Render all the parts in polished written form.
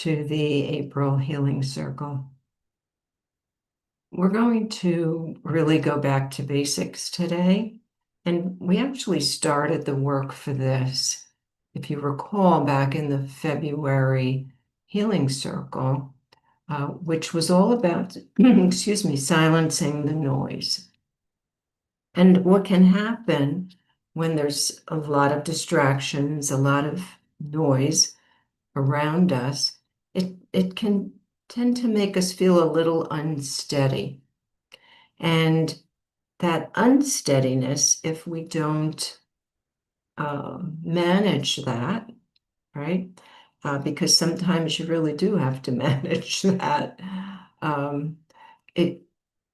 to the April Healing Circle. We're going to really go back to basics today, and we actually started the work for this, if you recall, back in the February Healing Circle, which was all about, excuse me, silencing the noise. And what can happen when there's a lot of distractions, a lot of noise around us, it can tend to make us feel a little unsteady. And that unsteadiness, if we don't manage that, right? Because sometimes you really do have to manage that. Um, it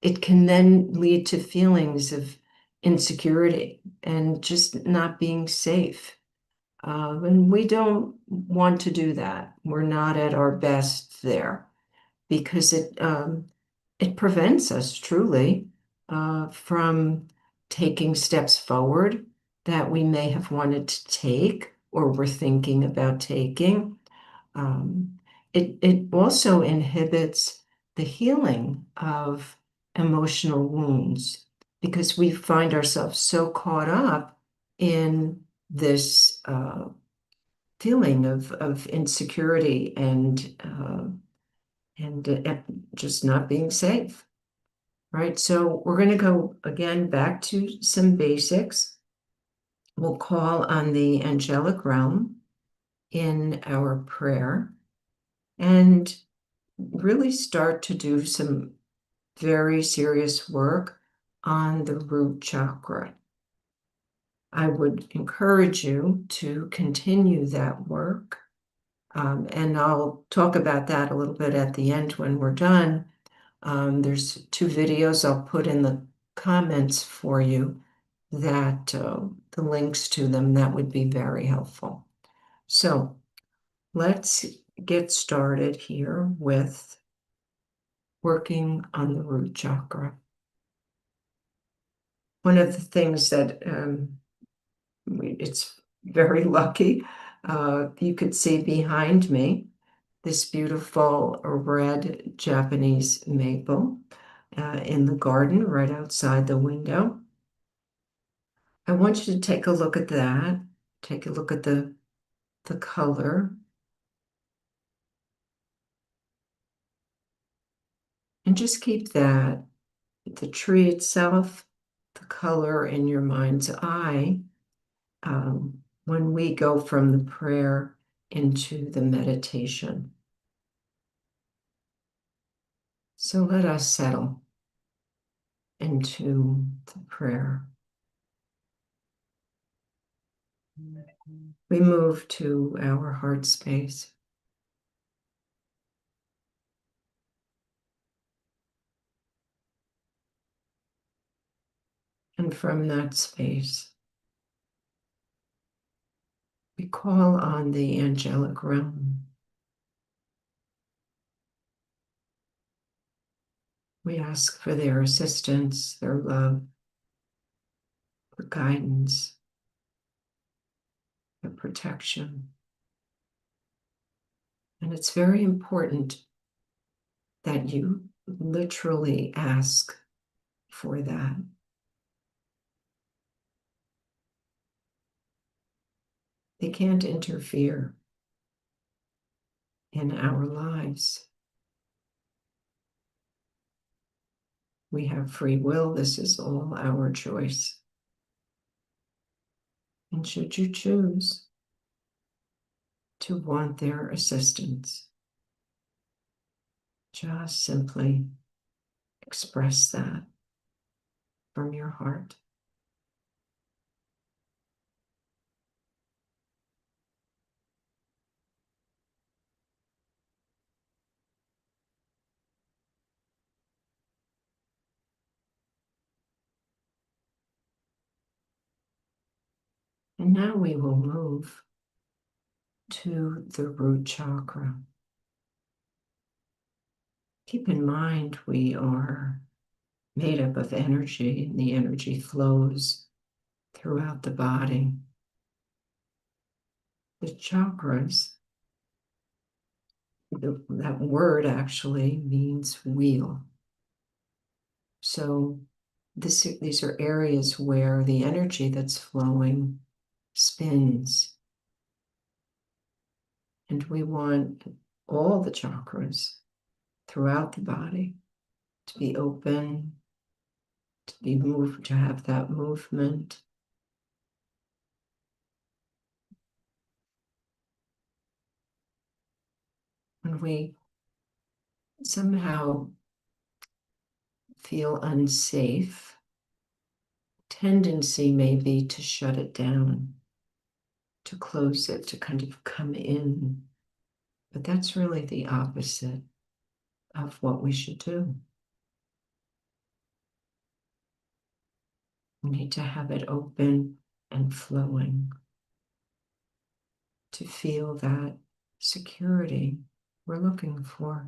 it can then lead to feelings of insecurity and just not being safe. And we don't want to do that. We're not at our best there because it prevents us truly from taking steps forward that we may have wanted to take or were thinking about taking. It also inhibits the healing of emotional wounds because we find ourselves so caught up in this feeling of insecurity and just not being safe, right? So we're going to go again back to some basics. We'll call on the angelic realm in our prayer and really start to do some very serious work on the root chakra. I would encourage you to continue that work. And I'll talk about that a little bit at the end when we're done. There's 2 videos I'll put in the comments for you that the links to them, that would be very helpful. So let's get started here with working on the root chakra. One of the things that it's very lucky, you could see behind me this beautiful red Japanese maple in the garden right outside the window. I want you to take a look at that. Take a look at the color. And just keep that, the tree itself, the color in your mind's eye when we go from the prayer into the meditation. So let us settle into the prayer. We move to our heart space. And from that space, we call on the angelic realm. We ask for their assistance, their love, their guidance, their protection. And it's very important that you literally ask for that. They can't interfere in our lives. We have free will. This is all our choice. And should you choose to want their assistance, just simply express that from your heart. And now we will move to the root chakra. Keep in mind we are made up of energy, and the energy flows throughout the body. The chakras that word actually means wheel. So these are areas where the energy that's flowing spins. And we want all the chakras throughout the body to be open, to be moved, to have that movement. When we somehow feel unsafe, tendency may be to shut it down, to close it, to kind of come in. But that's really the opposite of what we should do. We need to have it open and flowing to feel that security we're looking for.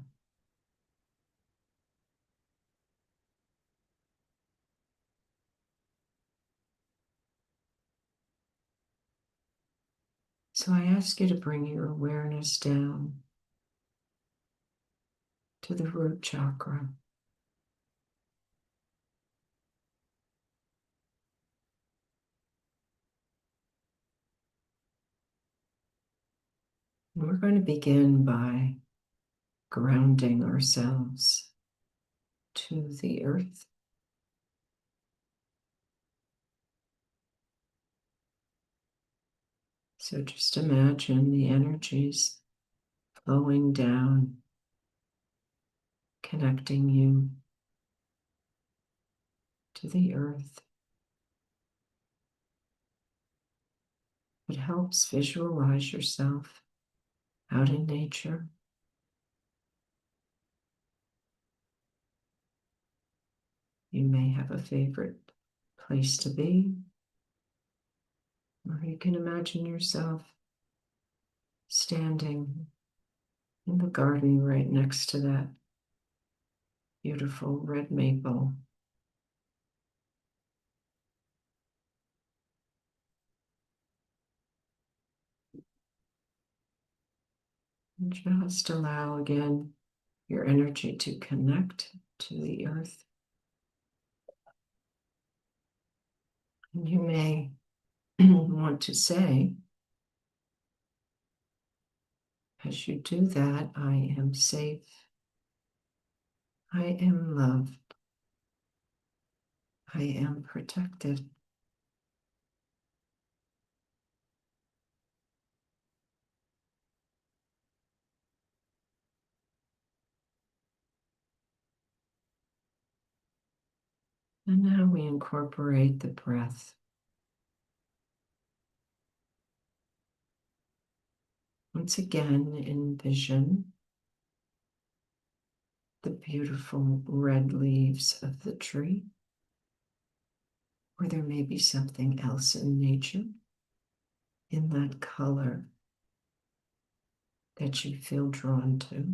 So I ask you to bring your awareness down to the root chakra. And we're going to begin by grounding ourselves to the earth. So just imagine the energies flowing down, connecting you to the earth. It helps visualize yourself out in nature. You may have a favorite place to be, or you can imagine yourself standing in the garden right next to that beautiful red maple. And just allow again your energy to connect to the earth. And you may want to say, as you do that, I am safe. I am loved. I am protected. And now we incorporate the breath. Once again, envision the beautiful red leaves of the tree, or there may be something else in nature in that color that you feel drawn to.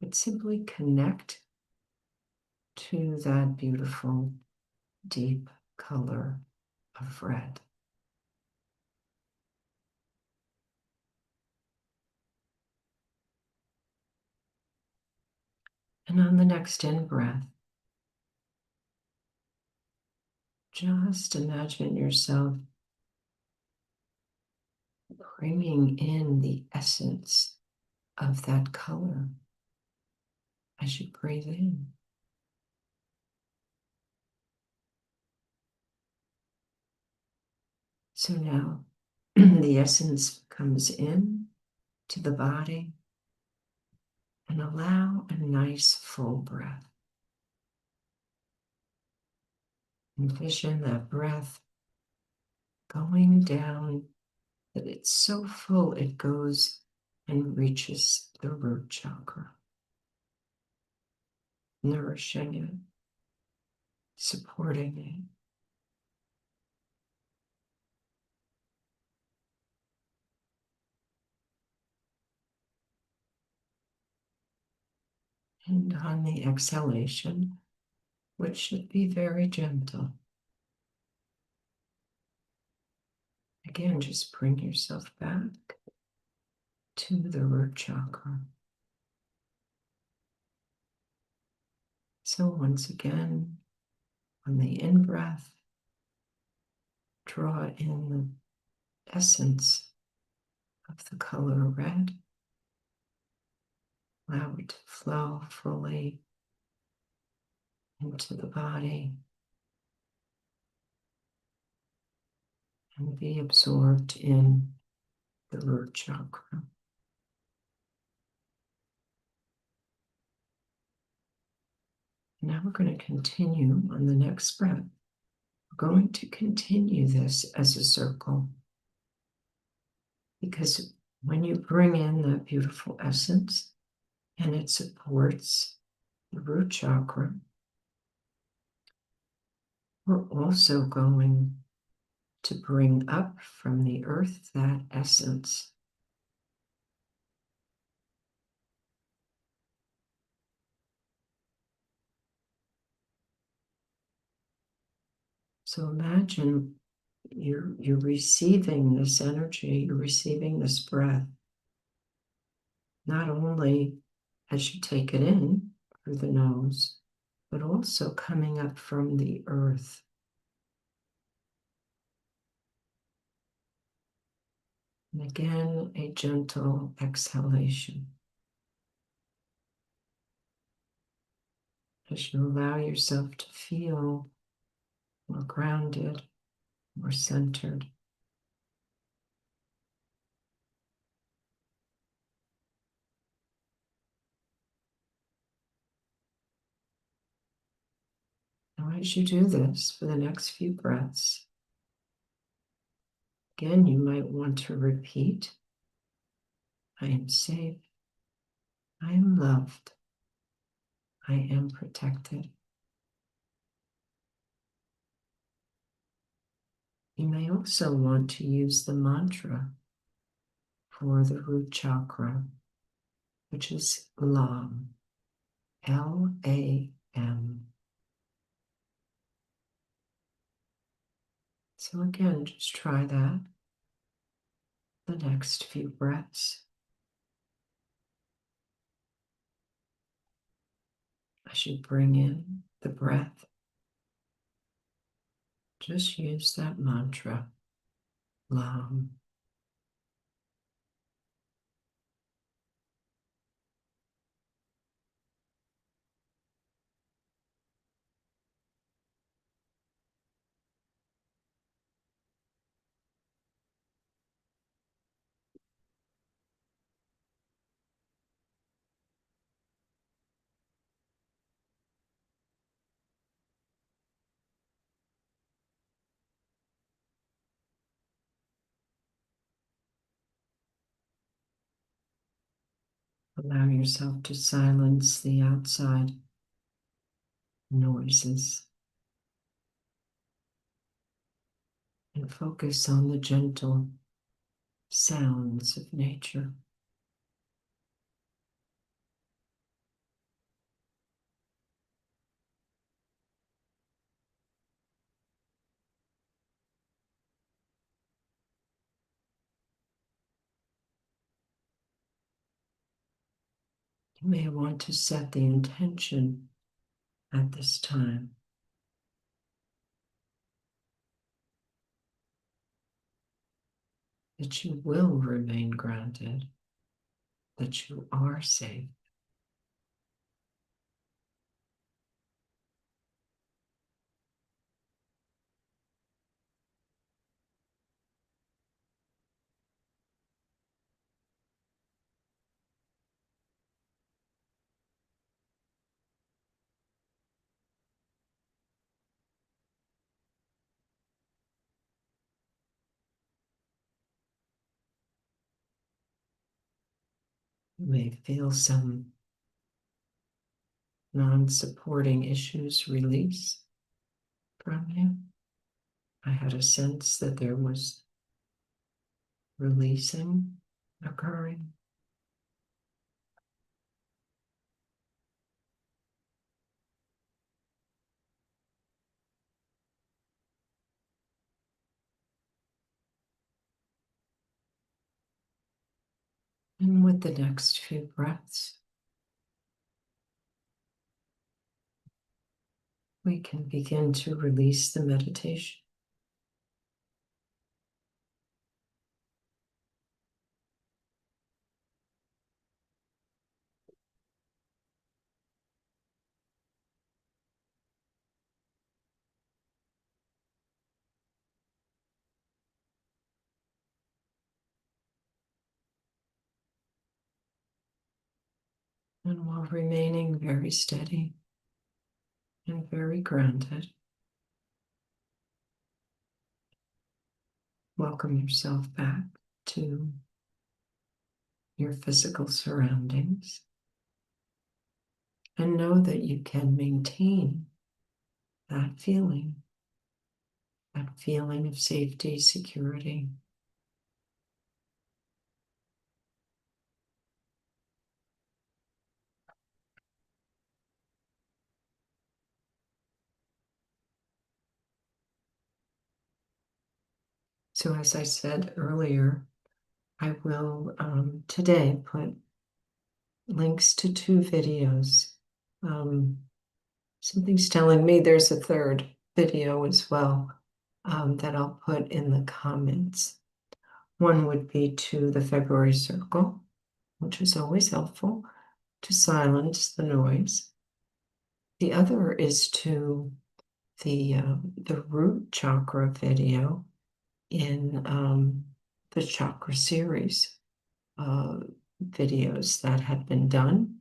But simply connect to that beautiful, deep color of red. And on the next in-breath, just imagine yourself bringing in the essence of that color as you breathe in. So now the essence comes in to the body, and allow a nice full breath. Envision that breath going down, that it's so full it goes and reaches the root chakra, nourishing it, supporting it. And on the exhalation, which should be very gentle, again, just bring yourself back to the root chakra. So once again, on the in-breath, draw in the essence of the color red. Allow it to flow fully into the body and be absorbed in the root chakra. Now we're going to continue on the next breath. We're going to continue this as a circle because when you bring in that beautiful essence and it supports the root chakra, we're also going to bring up from the earth that essence. So imagine you're receiving this energy, you're receiving this breath, not only as you take it in through the nose, but also coming up from the earth. And again, a gentle exhalation. As you allow yourself to feel more grounded, more centered. Now, as you do this for the next few breaths, again, you might want to repeat, I am safe, I am loved, I am protected. You may also want to use the mantra for the root chakra, which is LAM, L-A-M. So again, just try that the next few breaths. As you bring in the breath, just use that mantra, LAM. Allow yourself to silence the outside noises and focus on the gentle sounds of nature. You may want to set the intention at this time that you will remain grounded, that you are safe. You may feel some non-supporting issues release from you. I had a sense that there was releasing occurring. And with the next few breaths, we can begin to release the meditation. And while remaining very steady and very grounded, welcome yourself back to your physical surroundings and know that you can maintain that feeling of safety, security. So as I said earlier, I will today put links to 2 videos. Something's telling me there's a third video as well that I'll put in the comments. One would be to the February circle, which is always helpful to silence the noise. The other is to the Root Chakra video in the chakra series videos that had been done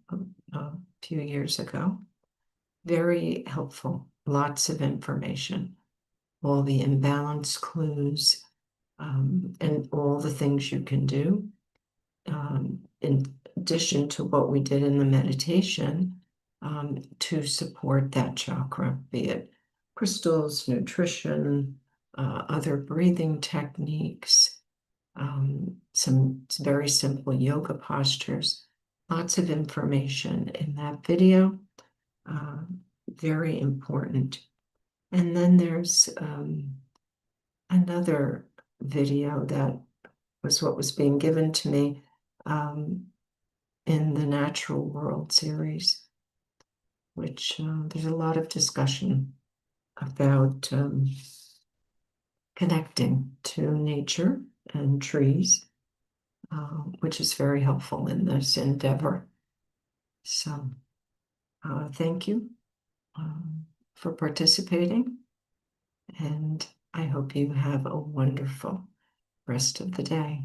a few years ago. Very helpful, lots of information, all the imbalance clues, and all the things you can do. In addition to what we did in the meditation, to support that chakra, be it crystals, nutrition, other breathing techniques, some very simple yoga postures, lots of information in that video, very important. And then there's another video that was what was being given to me in the Natural World series, which there's a lot of discussion about connecting to nature and trees, which is very helpful in this endeavor. So thank you for participating, and I hope you have a wonderful rest of the day.